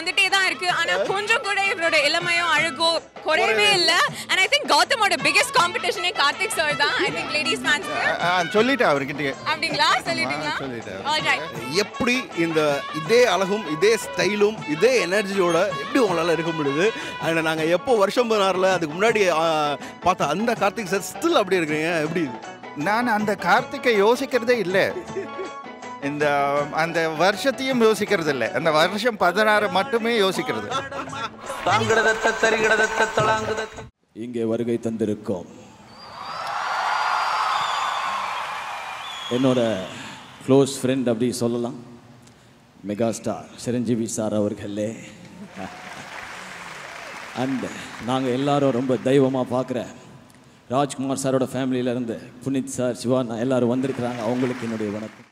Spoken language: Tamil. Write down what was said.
வந்துட்டே தான் இருக்கு. ஆனா கொஞ்சம் கூட இவரோட இளமையோ அழகோ குறையவே இல்ல. and I think கௌதமோட biggest competition Karthik sir தான். I think ladies fans சொல்லிட்டேன் அவர்கிட்ட. அப்படிங்களா? சொல்லிட்டீங்களா? all right. எப்படி இந்த இதே அழகும் இதே ஸ்டைலும் இதே எனர்ஜியோட எப்படி உங்களால இருக்க முடியுது? அண்ட் நாங்க எப்போ வருஷம் 16ல அதுக்கு முன்னாடி பார்த்த அந்த கார்த்திக் சார் ஸ்டில் அப்படி இருக்கிறீங்க, எப்படி? நான் அந்த கார்த்திகை யோசிக்கிறதே இல்லை. இந்த அந்த வருஷத்தையும் யோசிக்கிறது இல்லை, அந்த வருஷம் 16 மட்டுமே யோசிக்கிறது. இங்கே வருகை தந்திருக்கோம் என்னோட க்ளோஸ் ஃப்ரெண்ட் அப்படி சொல்லலாம், மெகா ஸ்டார் சிரஞ்சீவி சார் அவர்களே. அண்ட் நாங்கள் எல்லாரும் ரொம்ப தெய்வமாக பார்க்குற ராஜ்குமார் சாரோட ஃபேமிலியிலேருந்து புனித் சார், சிவா, எல்லோரும் வந்திருக்கிறாங்க. அவங்களுக்கு என்னுடைய வணக்கம்.